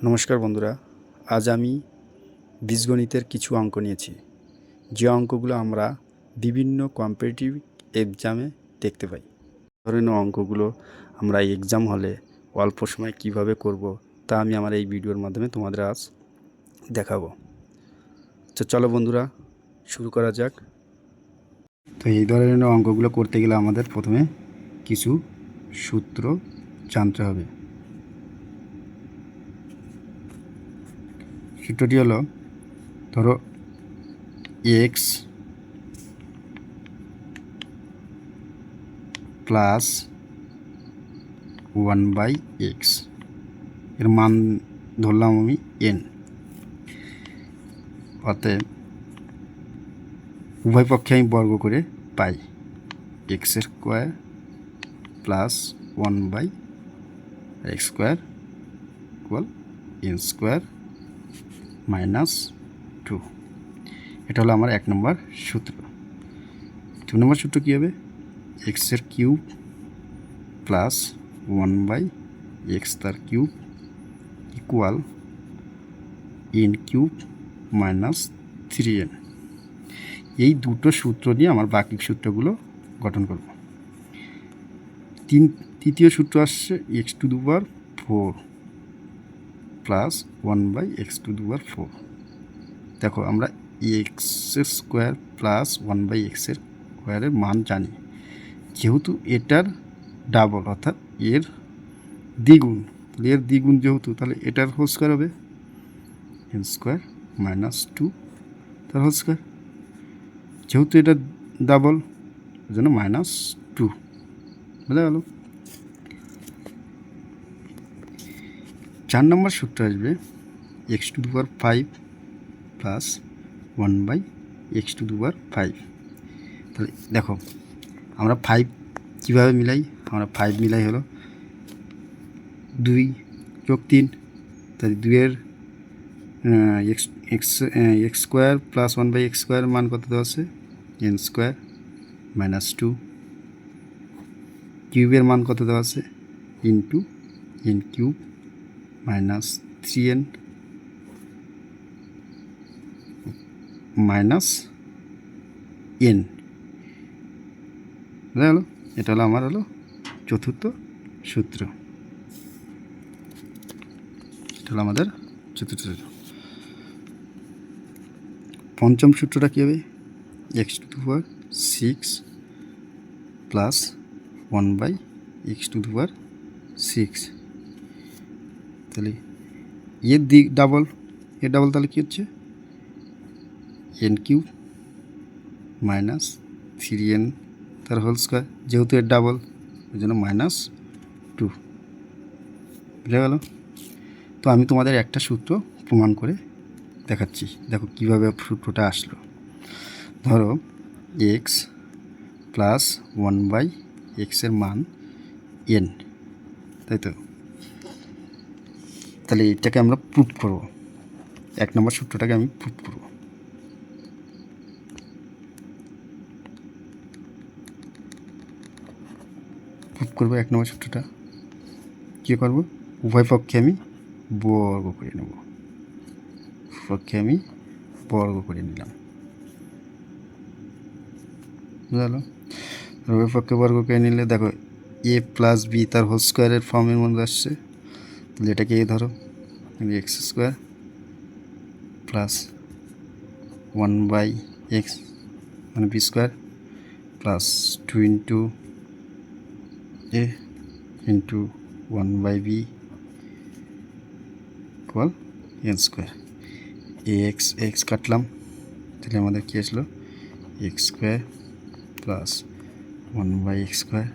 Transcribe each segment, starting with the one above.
নমস্কার বন্ধুরা, আজ আমি বীজগণিতের কিছু অঙ্ক নিয়েছি। যে অঙ্কগুলো আমরা বিভিন্ন কম্পিটিটিভ এক্সামে দেখতে পাই। ধরনের অঙ্কগুলো আমরা এক্সাম হলে অল্প সময় কিভাবে করব তা আমি আমার এই ভিডিওর মাধ্যমে তোমাদের আজ দেখাবো। তো চলো বন্ধুরা, শুরু করা যাক। তো এই ধরনের অঙ্কগুলো করতে গেলে আমাদের প্রথমে কিছু সূত্র জানতে হবে। সূত্রটি হলো, ধরো এক্স প্লাস 1/x এর মান ধরলাম আমি n। অতএব উভয় পক্ষে আমি বর্গ করে পাই x square plus 1/x square equal n square minus 2। এটা হলো আমার 1 নম্বর সূত্র। 2 নম্বর সূত্র কী হবে? এক্সের কিউব প্লাস 1/x তার cube equal n cube minus 3n। এই দুটো সূত্র নিয়ে আমার বাকি সূত্রগুলো গঠন করব। তৃতীয় সূত্র আসছে x⁴ প্লাস 1/x⁴। দেখো, আমরা এক্স স্কোয়ার প্লাস 1/x স্কোয়ারের মান জানি। যেহেতু এটার ডাবল অর্থাৎ এর দ্বিগুণ যেহেতু, তাহলে এটার হোল স্কোয়ার হবে n স্কোয়ার মাইনাস 2 তার হোল স্কোয়ার। যেহেতু এটা ডাবল, ওই জন্য -2 বোঝা গেল। 4 নম্বর সূত্র আসবে x⁵ প্লাস 1/x⁵। তাহলে দেখো, আমরা 5 কীভাবে মিলাই? আমরা 5 মিলাই হলো 2 + 3, তাহলে 2-এর x square plus 1/x square মান কত দেওয়া আছে? n square minus 2। কিউবের মান কত দেওয়া আছে? Into n cube minus 3n minus n। বুঝা গেল? এটা হলো আমার চতুর্থ সূত্র। এটা হলো আমাদের চতুর্থ সূত্র। পঞ্চম সূত্রটা কী হবে? x⁵ plus 1/x⁵। তাহলে এর ডাবল তাহলে কী হচ্ছে? n কিউব মাইনাস 3n তার হোল স্কোয়ার। যেহেতু এর ডাবল, ওই জন্য -2। বুঝা গেল? তো আমি তোমাদের একটা সূত্র প্রমাণ করে দেখাচ্ছি। দেখো কীভাবে সূত্রটা আসলো। ধরো এক্স প্লাস 1/x এর মান n, তাই তো? তাহলে এটাকে আমরা প্রুফ করব। 1 নম্বর সূত্রটাকে আমি প্রুফ করব। প্রুফ করব 1 নম্বর সূত্রটা। কী করব? উভয় পক্ষে আমি বর্গ করে নেব। নিলাম। বুঝলো? উভয় পক্ষে বর্গ করে নিলে দেখো a প্লাস বি তার হোল স্কোয়ারের ফর্মের মধ্যে আসছে। তাহলে এটাকে এ ধরো, এক্স স্কোয়ার প্লাস 1/x মানে b square plus 2 into a into 1/b equal n square. X কাটলাম, তাহলে আমাদের কী আসলো? X square plus 1/x square.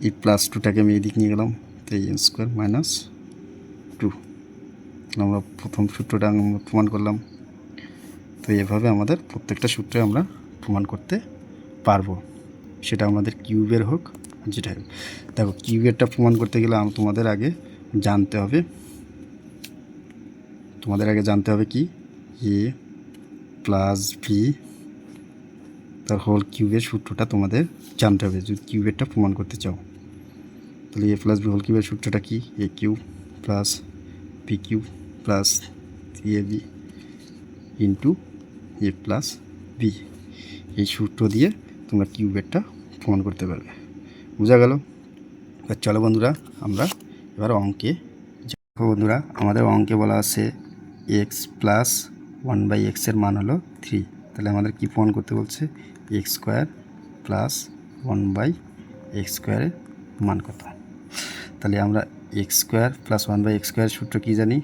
এই প্লাস 2টাকে আমি এদিক নিয়ে গেলাম, তাই n স্কোয়ার মাইনাস 2। আমরা প্রথম সূত্রটা আমরা প্রমাণ করলাম। তো এভাবে আমাদের প্রত্যেকটা সূত্রে আমরা প্রমাণ করতে পারবো, সেটা আমাদের কিউবের হোক যেটা হোক। দেখো, কিউবেরটা প্রমাণ করতে গেলে তোমাদের আগে জানতে হবে কি? এ প্লাস বি তার হোল কিউবের সূত্রটা তোমাদের জানতে হবে যদি কিউবেরটা প্রমাণ করতে চাও। তাহলে এ প্লাস বি হোল কিউবের সূত্রটা কি? A cube plus b cube plus 3ab into a plus b. এই সূত্র দিয়ে তোমরা কিউবেরটা প্রমাণ করতে পারবে। বোঝা গেল? এবার চলো বন্ধুরা আমরা এবার অঙ্কে দেখো। বন্ধুরা আমাদের অঙ্কে বলা আছে এক্স প্লাস 1/x এর মান হলো 3। তাহলে আমাদের কি প্রমাণ করতে বলছে? এক্স স্কোয়ার প্লাস 1/x স্কোয়ারের মান কত? তাহলে আমরা x square plus 1/x square সূত্র কী জানি?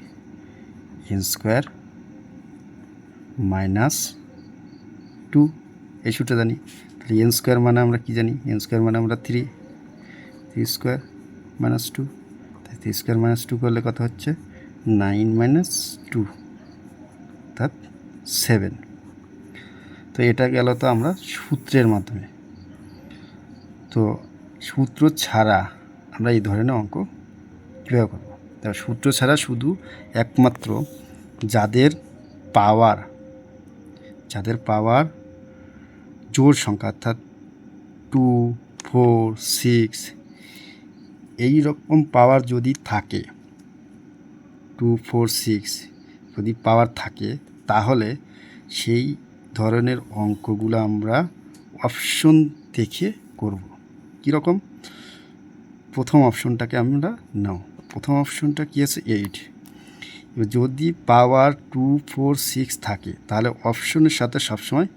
এন স্কোয়ার মাইনাস 2 এই সূত্র জানি। তাহলে এন স্কোয়ার মানে আমরা কী জানি? এন স্কোয়ার মানে আমরা 3 স্কোয়ার মাইনাস 2। তাই 3 স্কোয়ার মাইনাস 2 করলে কত হচ্ছে? 9 মাইনাস 2 অর্থাৎ 7। তো এটা গেল তো আমরা সূত্রের মাধ্যমে। তো সূত্র ছাড়া আমরা এই ধরনের অঙ্ক কীভাবে করবো? তার সূত্র ছাড়া শুধু একমাত্র যাদের পাওয়ার জোড় সংখ্যা অর্থাৎ 2, 4, 6 এই রকম পাওয়ার যদি থাকে, 2, 4, 6 যদি পাওয়ার থাকে, তাহলে সেই ধরনের অঙ্কগুলো আমরা অপশন দেখে করব। কীরকম? প্রথম অপশনটাকে আমরা নাও। প্রথম অপশনটা কী আছে? 8। যদি পাওয়ার 2, 4, 6 থাকে তাহলে অপশনের সাথে সবসময়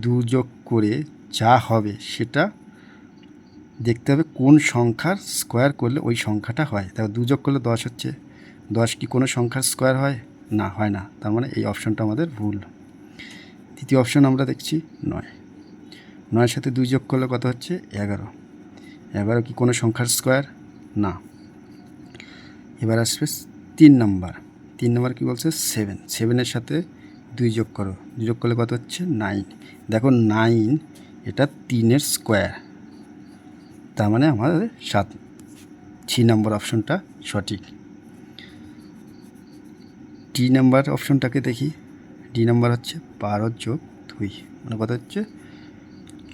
2 যোগ করে যা হবে সেটা দেখতে হবে কোন সংখ্যার স্কোয়ার করলে ওই সংখ্যাটা হয়। তাহলে 2 যোগ করলে 10 হচ্ছে। 10 কি কোনো সংখ্যার স্কোয়ার হয়? না, হয় না। তার মানে এই অপশনটা আমাদের ভুল। দ্বিতীয় অপশন আমরা দেখছি 9। 9-এর সাথে 2 যোগ করলে কত হচ্ছে? 11। 11 কি কোনো সংখ্যার স্কোয়ার? না। এবার আসবে 3 নম্বর। 3 নম্বর কী বলছে? 7। 7-এর সাথে 2 যোগ করো। 2 যোগ করলে কত হচ্ছে? 9। দেখো 9 এটা 3-এর স্কোয়ার, তার মানে আমাদের 7। 3 নম্বর অপশনটা সঠিক। ডি নাম্বার অপশনটাকে দেখি। ডি নাম্বার হচ্ছে 12 যোগ 2 মানে কত হচ্ছে?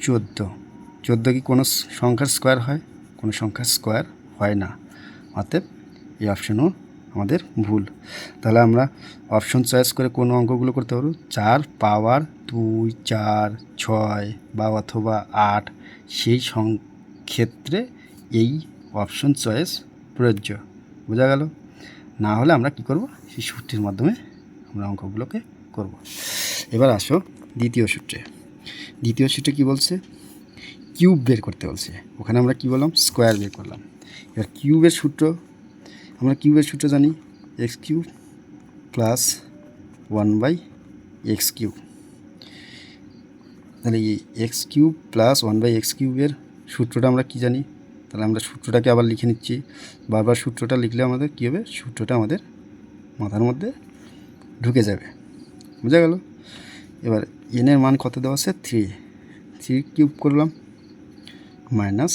14। 14 কি কোনো সংখ্যার স্কোয়ার হয়? কোনো সংখ্যার স্কোয়ার হয় না। অতএব এই অপশনও আমাদের ভুল। তাহলে আমরা অপশন চয়েস করে কোন অঙ্কগুলো করতে পারবো? 4 পাওয়ার 2, 4, 6 বা অথবা 8 সেই ক্ষেত্রে এই অপশন চয়েস প্রযোজ্য। বোঝা গেল? না হলে আমরা কি করব? সেই সূত্রের মাধ্যমে আমরা অঙ্কগুলোকে করব। এবার আসো দ্বিতীয় সূত্রে। দ্বিতীয় সূত্রে কী বলছে? কিউব বের করতে বলছে। ওখানে আমরা কি বললাম? স্কোয়ার বের করলাম। এবার কিউবের সূত্র, আমরা কিউবের সূত্র জানি x cube plus 1/x cube. তাহলে এই এক্স কিউব প্লাস 1/x কিউবের সূত্রটা আমরা কি জানি? তাহলে আমরা সূত্রটাকে আবার লিখে নিচ্ছি। বারবার সূত্রটা লিখলে আমাদের কী হবে? সূত্রটা আমাদের মাথার মধ্যে ঢুকে যাবে। বোঝা গেল? এবার এনের মান কত দেওয়া আছে? 3 কিউব করলাম মাইনাস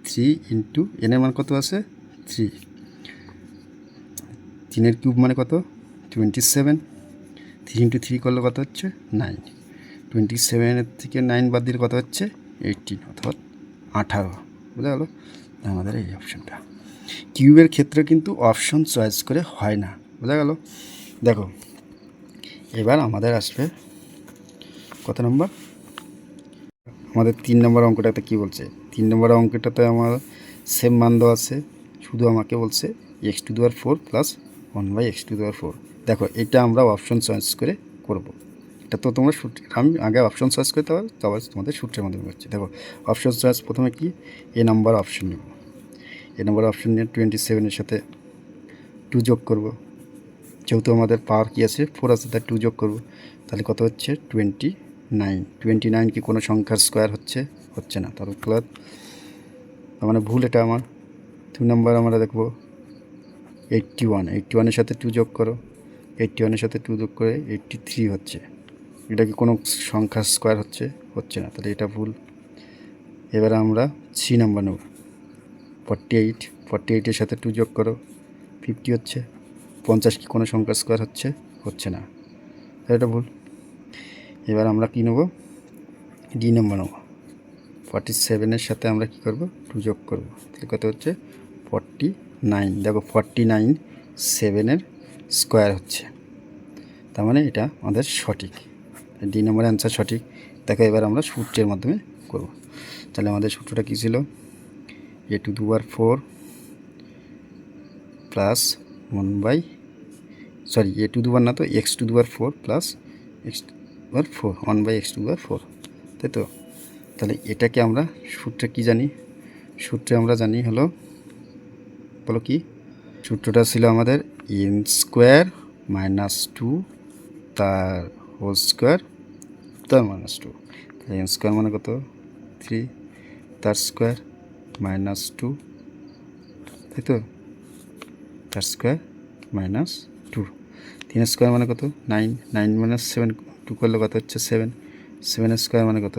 3 ইন্টু এনের মান কত আছে? 3। 3-এর কিউব মানে কত? 27। 3 ইন্টু 3 করলে কত হচ্ছে? 9। 27-এর থেকে 9 বাদ দিলে কত হচ্ছে? 18 অথবা 18। বোঝা গেল? আমাদের এই অপশনটা। কিউবের ক্ষেত্রে কিন্তু অপশন চয়েস করে হয় না। বোঝা গেল? দেখো এবার আমাদের আসবে কত নম্বর? আমাদের 3 নম্বর অঙ্কটাতে কী বলছে? 3 নম্বর অঙ্কটাতে আমার সেম মান দেওয়া আছে, শুধু আমাকে বলছে x⁴ প্লাস 1/x⁴। দেখো এটা আমরা অপশন চয়েস করে করব। এটা তো তোমরা আমি আগে অপশন চয়েস করতে পারো, তারপর তোমাদের সূত্রের মাধ্যমে করছি। দেখো অপশন চয়েস প্রথমে কি? এ নাম্বার অপশন নেব। এ নাম্বার অপশন নিয়ে 27-এর সাথে 2 যোগ করব। যেহেতু আমাদের পাওয়ার কী আছে? 4 আছে, তাই 2 যোগ করব। তাহলে কত হচ্ছে? 29। 29 কি কোনো সংখ্যার স্কোয়ার হচ্ছে না। তার মানে ভুল এটা আমার। 2 নম্বর আমরা দেখব 81। 81-এর সাথে 2 যোগ করো। 81-এর সাথে 2 যোগ করে 83 হচ্ছে। এটা কি কোনো সংখ্যার স্কোয়ার হচ্ছে না। তাহলে এটা ভুল। এবার আমরা 3 নম্বর নেব 48। 48-এর সাথে 2 যোগ করো 50 হচ্ছে। 50 কি কোনো সংখ্যার স্কোয়ার হচ্ছে না। এটা ভুল। এবার আমরা কি নেব? ডি নম্বর নেব 47-এর সাথে আমরা কি করব? 2 যোগ করব। তাহলে কত হচ্ছে? 49। দেখো 49 7-এর স্কোয়ার হচ্ছে, তার মানে এটা আমাদের সঠিক। ডি নম্বরের অ্যান্সার সঠিক। দেখো এবার আমরা সূত্রের মাধ্যমে করব। তাহলে আমাদের সূত্রটা কী ছিল? A to the power 4 plus 1 by a to the power না তো x to the power 4 plus x to the power 4 1/x to the power 4, তাই তো? তাহলে এটাকে আমরা সূত্রে কি জানি? সূত্রে আমরা জানি হলো, বলো কি সূত্রটা ছিল আমাদের? এন স্কোয়ার মাইনাস 2 তার হোল স্কোয়ার তার মাইনাস 2। তাহলে এন স্কোয়ার মানে কত? 3 তার স্কোয়ার মাইনাস 2, তাই তো? তার স্কোয়ার মাইনাস 2। 3 স্কোয়ার মানে কত? 9, 9 মাইনাস 7 2 করলে কত হচ্ছে? 7। 7 স্কোয়ার মানে কত?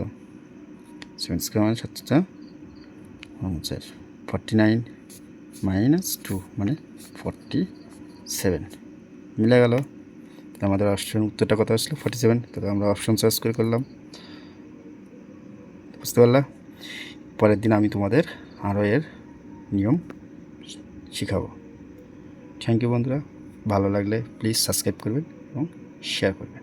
7 স্কোয়ার মানে 7 49 মাইনাস 2 মানে 47, মিলে গেল। আমাদের অপশন উত্তরটা কত আসলো? 47। তাহলে আমরা অপশন সার্চ করে করলাম, বুঝতে পারলা? পরের দিন আমি তোমাদের আরও এর নিয়ম শিখাবো। থ্যাংক ইউ বন্ধুরা, ভালো লাগলে প্লিজ সাবস্ক্রাইব করবেন এবং শেয়ার করবেন।